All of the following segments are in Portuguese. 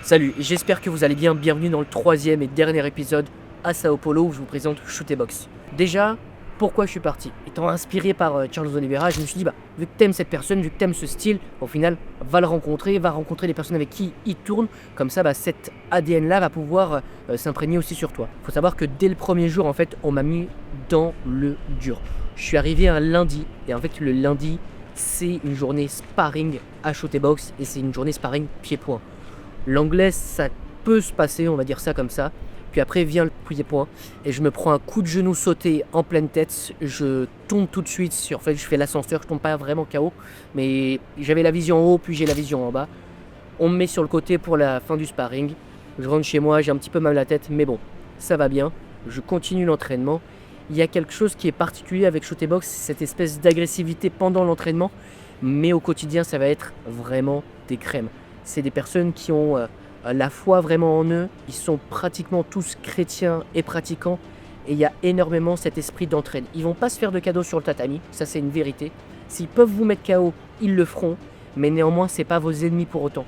Salut, j'espère que vous allez bien. Bienvenue dans le troisième et dernier épisode à Sao Paulo où je vous présente Shoot Box. Déjà, pourquoi je suis parti? Étant inspiré par Charles Oliveira, je me suis dit, vu que t'aimes cette personne, vu que t'aimes ce style, au final, va le rencontrer, va rencontrer les personnes avec qui il tourne. Comme ça, cet ADN-là va pouvoir s'imprégner aussi sur toi. Faut savoir que dès le premier jour, en fait, on m'a mis dans le dur. Je suis arrivé un lundi, et en fait, le lundi, c'est une journée sparring à Shoot Box, et c'est une journée sparring pied-point. L'anglais, ça peut se passer, on va dire ça comme ça. Puis après vient le pied-point et je me prends un coup de genou sauté en pleine tête. Je tombe tout de suite en fait, je fais l'ascenseur, je tombe pas vraiment KO, mais j'avais la vision en haut, puis j'ai la vision en bas. On me met sur le côté pour la fin du sparring. Je rentre chez moi, j'ai un petit peu mal à la tête, mais bon, ça va bien. Je continue l'entraînement. Il y a quelque chose qui est particulier avec Shoot Box, c'est cette espèce d'agressivité pendant l'entraînement, mais au quotidien, ça va être vraiment des crèmes. C'est des personnes qui ont la foi vraiment en eux. Ils sont pratiquement tous chrétiens et pratiquants. Et il y a énormément cet esprit d'entraide. Ils vont pas se faire de cadeaux sur le tatami, ça c'est une vérité. S'ils peuvent vous mettre KO, ils le feront. Mais néanmoins, c'est pas vos ennemis pour autant.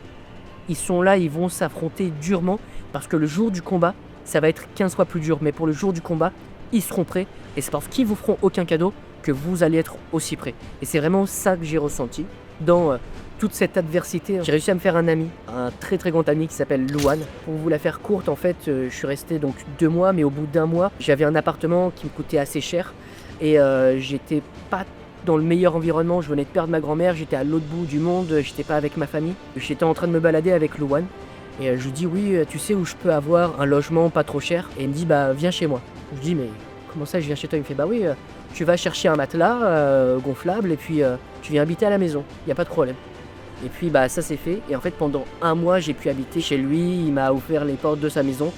Ils sont là, ils vont s'affronter durement. Parce que le jour du combat, ça va être 15 fois plus dur. Mais pour le jour du combat, ils seront prêts. Et c'est parce qu'ils vous feront aucun cadeau que vous allez être aussi prêts. Et c'est vraiment ça que j'ai ressenti dans toute cette adversité. J'ai réussi à me faire un ami, un très très grand ami qui s'appelle Luan. Pour vous la faire courte, en fait, je suis resté donc 2 mois, mais au bout d'1 mois, j'avais un appartement qui me coûtait assez cher et j'étais pas dans le meilleur environnement. Je venais de perdre ma grand-mère, j'étais à l'autre bout du monde, j'étais pas avec ma famille. J'étais en train de me balader avec Luan et je lui dis oui, tu sais où je peux avoir un logement pas trop cher? Et il me dit viens chez moi. Je dis mais comment ça je viens chez toi? Il me fait oui, tu vas chercher un matelas gonflable et puis tu viens habiter à la maison, il n'y a pas de problème. Et puis ça c'est fait, et en fait pendant 1 mois j'ai pu habiter chez lui, il m'a offert les portes de sa maison.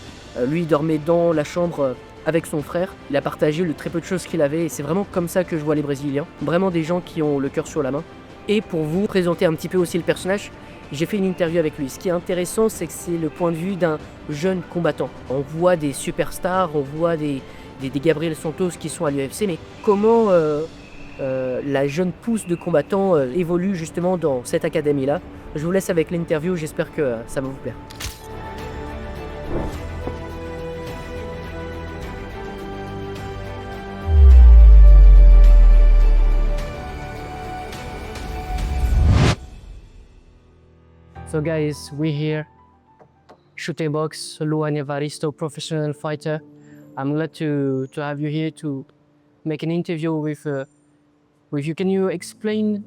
Lui il dormait dans la chambre avec son frère, il a partagé le très peu de choses qu'il avait, et c'est vraiment comme ça que je vois les Brésiliens, vraiment des gens qui ont le cœur sur la main. Et pour vous présenter un petit peu aussi le personnage, j'ai fait une interview avec lui. Ce qui est intéressant, c'est que c'est le point de vue d'un jeune combattant. On voit des superstars, on voit des Gabriel Santos qui sont à l'UFC, mais comment la jeune pousse de combattants évolue justement dans cette académie-là. Je vous laisse avec l'interview, j'espère que ça va vous plaire. So guys, we're here. Shoot Box, Luan Evaristo, professional fighter. I'm glad to have you here to make an interview with you. Can you explain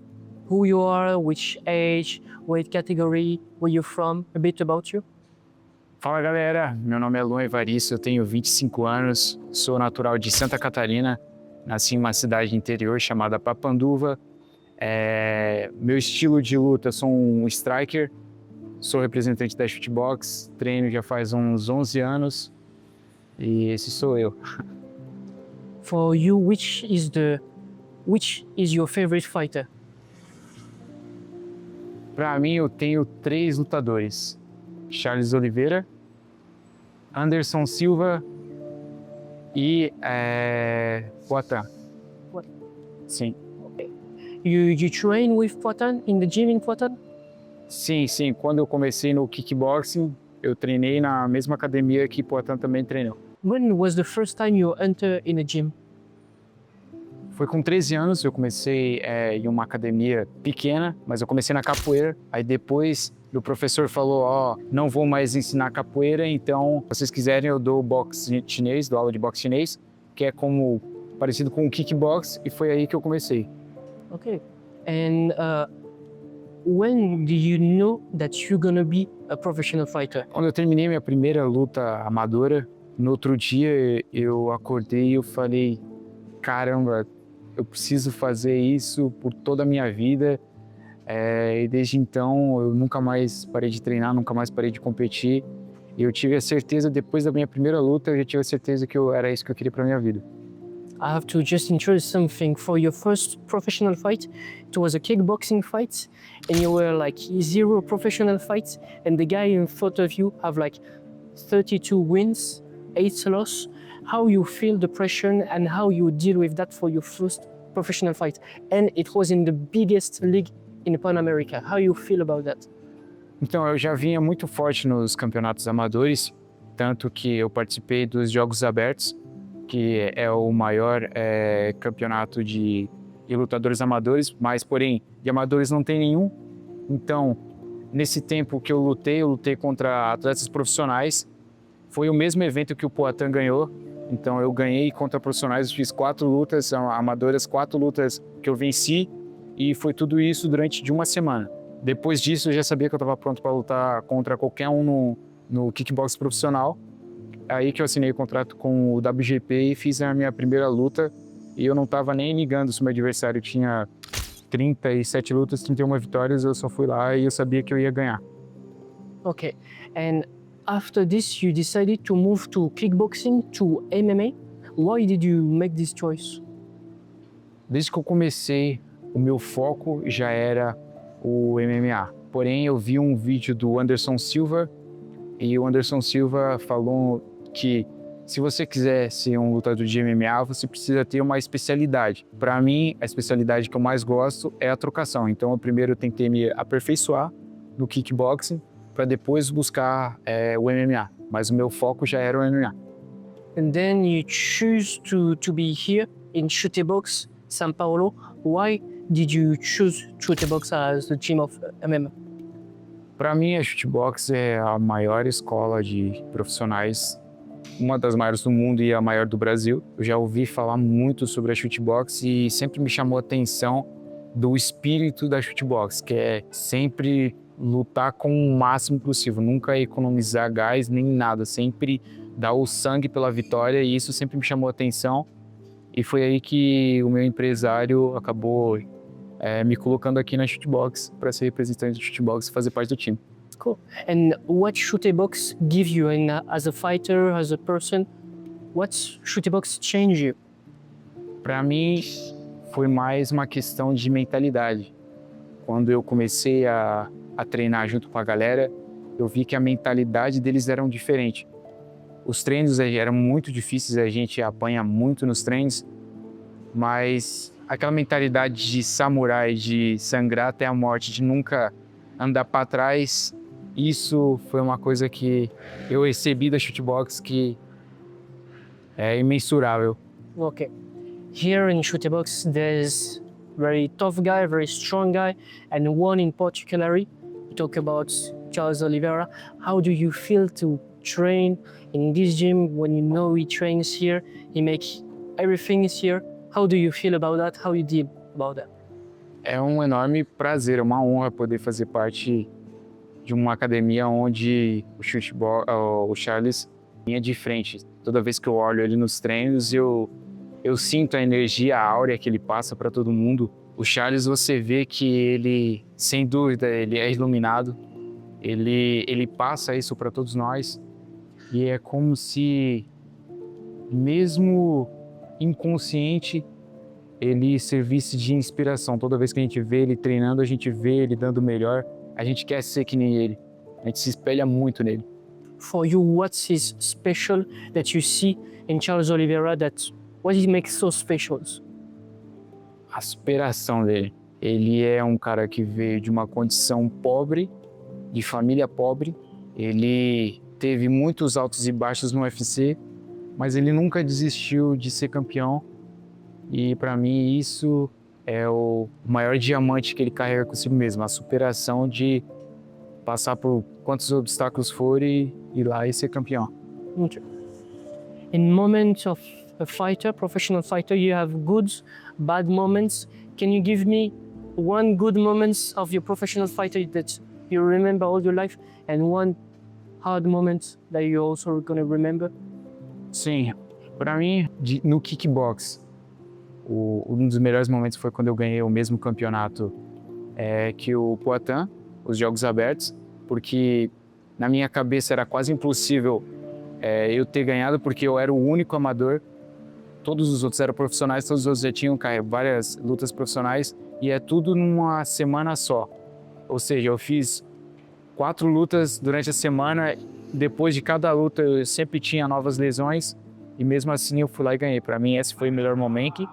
who you are, which age, weight category, where you're from, a bit about you? Fala galera, meu nome é Luan Evaristo, eu tenho 25 anos, sou natural de Santa Catarina, nasci em uma cidade interior chamada Papanduva. Meu estilo de luta, sou um striker, sou representante da Shoot Box, treino já faz uns 11 anos e esse sou eu. For you, which is your favorite fighter? Para mim, eu tenho 3 lutadores: Charles Oliveira, Anderson Silva e Poatan. Sim. Okay. You train with Poatan in the gym in Poatan? Sim. Quando eu comecei no kickboxing, eu treinei na mesma academia que Poatan também treinou. When was the first time you entered in a gym? Foi com 13 anos, eu comecei em uma academia pequena, mas eu comecei na capoeira. Aí depois o professor falou, não vou mais ensinar capoeira, então, se vocês quiserem, eu dou boxe chinês, dou aula de boxe chinês, que é parecido com o kickbox, e foi aí que eu comecei. Okay. And when do you know that you're gonna be a professional fighter? Quando eu terminei minha primeira luta amadora, no outro dia eu acordei e eu falei, caramba, eu preciso fazer isso por toda a minha vida. E desde então eu nunca mais parei de treinar, nunca mais parei de competir. E eu tive a certeza, depois da minha primeira luta, eu já tive a certeza que era isso que eu queria para minha vida. I have to just introduce something. For your first professional fight, it was a kickboxing fight, and you were like 0 professional fights, and the guy in front of you have like 32 wins, 8 losses. How you feel the pressure and how you deal with that for your first professional fight? And it was in the biggest league in Pan America. How you feel about that? Então, eu já vinha muito forte nos campeonatos amadores, tanto que eu participei dos Jogos Abertos, que é o maior campeonato de lutadores amadores, mas, porém, de amadores não tem nenhum. Então, nesse tempo que eu lutei contra atletas profissionais. Foi o mesmo evento que o Poatan ganhou, então eu ganhei contra profissionais, fiz 4 lutas amadoras, 4 lutas que eu venci, e foi tudo isso durante de uma semana. Depois disso eu já sabia que eu estava pronto para lutar contra qualquer um no kickbox profissional. Aí que eu assinei o contrato com o WGP e fiz a minha primeira luta, e eu não estava nem ligando se o meu adversário tinha 37 lutas, 31 vitórias, eu só fui lá e eu sabia que eu ia ganhar. Okay, and after this, you decided to move to kickboxing, to MMA. Why did you make this choice? Desde que eu comecei, o meu foco já era o MMA. Porém, eu vi um vídeo do Anderson Silva e o Anderson Silva falou que se você quiser ser um lutador de MMA, você precisa ter uma especialidade. Para mim, a especialidade que eu mais gosto é a trocação. Então, eu primeiro tentei me aperfeiçoar no kickboxing para depois buscar o MMA. Mas o meu foco já era o MMA. And then you choose to be here in Chutebox, São Paulo. Why did you choose Chutebox as the gym of MMA? Para mim, a Chutebox é a maior escola de profissionais, uma das maiores do mundo e a maior do Brasil. Eu já ouvi falar muito sobre a Chutebox e sempre me chamou a atenção do espírito da Chutebox, que é sempre lutar com o máximo possível, nunca economizar gás nem nada, sempre dar o sangue pela vitória, e isso sempre me chamou a atenção. E foi aí que o meu empresário acabou me colocando aqui na Chutebox para ser representante do Chutebox e fazer parte do time. Cool. And what Chutebox give you, and as a fighter, as a person, what's Chutebox change you? Para mim, foi mais uma questão de mentalidade. Quando eu comecei a treinar junto com a galera, eu vi que a mentalidade deles era diferente. Os treinos eram muito difíceis, a gente apanha muito nos treinos, mas aquela mentalidade de samurai, de sangrar até a morte, de nunca andar para trás, isso foi uma coisa que eu recebi da Chutebox que é imensurável. Okay. Here in Chutebox, there's very tough guy, very strong guy, and one in particular, you talk about Charles Oliveira. How do you feel to train in this gym when you know he trains here, he makes everything is here? How do you feel about that? How you deal about that? É um enorme prazer, é uma honra poder fazer parte de uma academia onde o Charles vinha de frente. Toda vez que eu olho ele nos treinos, eu sinto a energia, a áurea que ele passa para todo mundo. O Charles, você vê que ele, sem dúvida, ele é iluminado. Ele passa isso para todos nós. E é como se, mesmo inconsciente, ele servisse de inspiração. Toda vez que a gente vê ele treinando, a gente vê ele dando o melhor, a gente quer ser que nem ele. A gente se espelha muito nele. For you, what's his special that you see in Charles Oliveira, that what he makes so special? A superação dele. Ele é um cara que veio de uma condição pobre, de família pobre. Ele teve muitos altos e baixos no UFC, mas ele nunca desistiu de ser campeão. E para mim isso é o maior diamante que ele carrega consigo mesmo, a superação de passar por quantos obstáculos forem e ir lá e ser campeão. Okay. In moments of a fighter, professional fighter, you have good, bad moments. Can you give me one good moment of your professional fighter that you remember all your life, and one hard moment that you also gonna remember? Sim, para mim, no kickbox, um dos melhores momentos foi quando eu ganhei o mesmo campeonato que o Poatan, os Jogos Abertos, porque na minha cabeça era quase impossível eu ter ganhado, porque eu era o único amador. Todos os outros eram profissionais, todos os outros já tinham várias lutas profissionais, e é tudo numa semana só. Ou seja, eu fiz 4 lutas durante a semana, depois de cada luta eu sempre tinha novas lesões, e mesmo assim eu fui lá e ganhei. Para mim esse foi o melhor momento.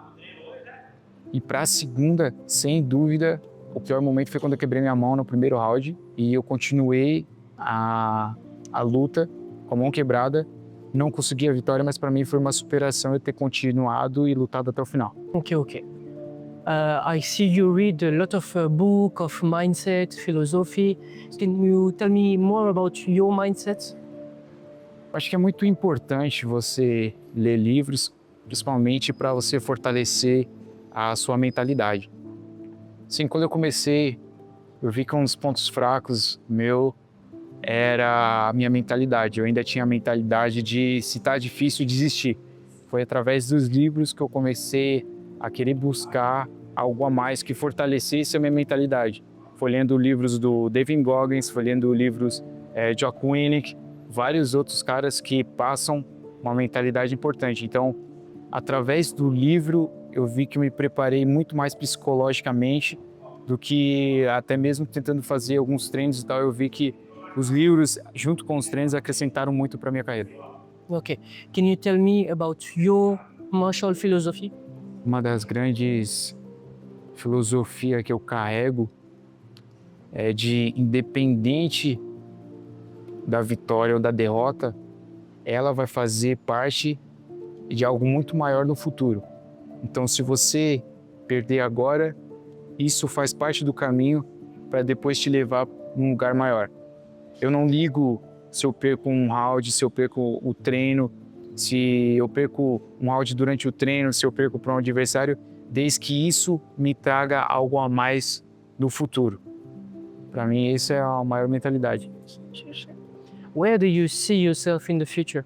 E para a segunda, sem dúvida, O pior momento foi quando eu quebrei minha mão no primeiro round e eu continuei a luta com a mão quebrada. Não consegui a vitória, mas para mim foi uma superação eu ter continuado e lutado até o final. Okay. I see you read a lot of book of mindset, philosophy. Can you tell me more about your mindset? Acho que é muito importante você ler livros, principalmente para você fortalecer a sua mentalidade. Assim, quando eu comecei, eu vi que um dos pontos fracos meu era a minha mentalidade. Eu ainda tinha a mentalidade de, se tá difícil, desistir. Foi através dos livros que eu comecei a querer buscar algo a mais que fortalecesse a minha mentalidade. Foi lendo livros do David Goggins, foi lendo livros de Jocko Willink, vários outros caras que passam uma mentalidade importante. Então, através do livro, eu vi que eu me preparei muito mais psicologicamente do que até mesmo tentando fazer alguns treinos e tal. Eu vi que os livros, junto com os treinos, acrescentaram muito para minha carreira. Okay. Can you tell me about your martial philosophy? Uma das grandes filosofias que eu carrego é de, independente da vitória ou da derrota, ela vai fazer parte de algo muito maior no futuro. Então, se você perder agora, isso faz parte do caminho para depois te levar para um lugar maior. Eu não ligo se eu perco um round, se eu perco o treino, se eu perco um round durante o treino, se eu perco para um adversário, desde que isso me traga algo a mais no futuro. Para mim, isso é a maior mentalidade. Where do you see yourself in the future?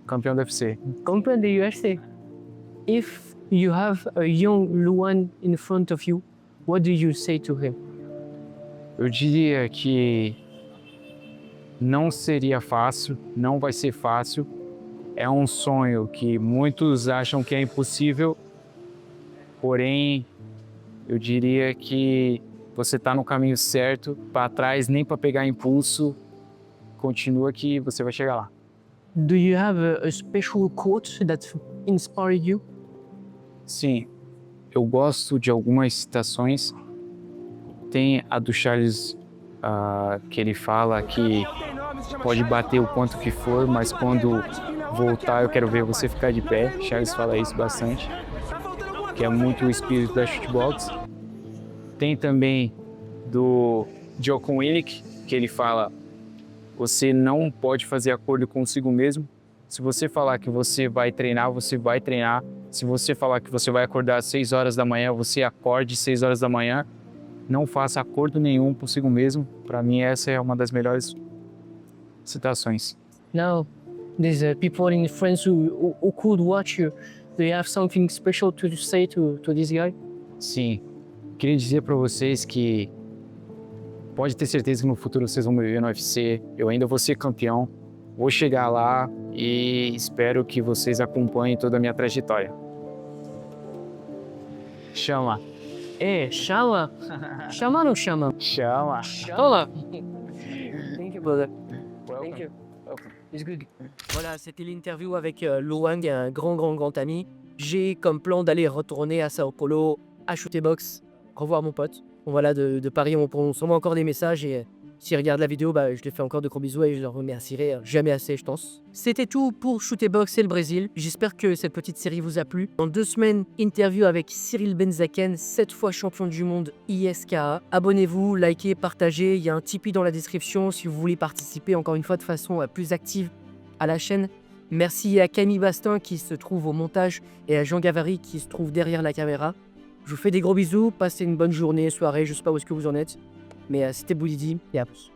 Campeão do UFC. Compare the UFC. If you have a young Luan in front of you, what do you say to him? Eu diria que não seria fácil, não vai ser fácil. É um sonho que muitos acham que é impossível, porém, eu diria que você está no caminho certo, para trás nem para pegar impulso, continua que você vai chegar lá. Do you have a special quote that inspired you? Sim, eu gosto de algumas citações. Tem a do Charles, que ele fala que pode bater o quanto que for, mas quando voltar eu quero ver você ficar de pé. Charles fala isso bastante, que é muito o espírito da shootbox. Tem também do Jocko Willink, que ele fala: você não pode fazer acordo consigo mesmo. Se você falar que você vai treinar, você vai treinar. Se você falar que você vai acordar às 6 horas da manhã, você acorde às 6 horas da manhã. Não faça acordo nenhum consigo mesmo. Para mim, essa é uma das melhores citações. Now, there's people in France who could watch you. Do you have something special to say to this guy? Sim, queria dizer para vocês que pode ter certeza que no futuro vocês vão me ver no UFC. Eu ainda vou ser campeão. Vou chegar lá e espero que vocês acompanhem toda a minha trajetória. Chama. Chama? Chama ou não chama? Chama. Chama. Thank you, brother. Thank you. It's good. Voilà, c'était l'interview avec Luang, un grand ami. J'ai comme plan d'aller retourner à Sao Paulo, à Shooter Box, revoir mon pote. Bon, voilà, de Paris, on s'envoie encore des messages et s'ils regardent la vidéo, bah, je les fais encore de gros bisous et je leur remercierai jamais assez, je pense. C'était tout pour Shooter Box et le Brésil. J'espère que cette petite série vous a plu. Dans 2 semaines, interview avec Cyril Benzaken, 7 fois champion du monde ISKA. Abonnez-vous, likez, partagez. Il y a un Tipeee dans la description si vous voulez participer encore une fois de façon plus active à la chaîne. Merci à Camille Bastin qui se trouve au montage et à Jean Gavary qui se trouve derrière la caméra. Je vous fais des gros bisous, passez une bonne journée, soirée, je sais pas où est-ce que vous en êtes. Mais c'était Boudidi et à plus.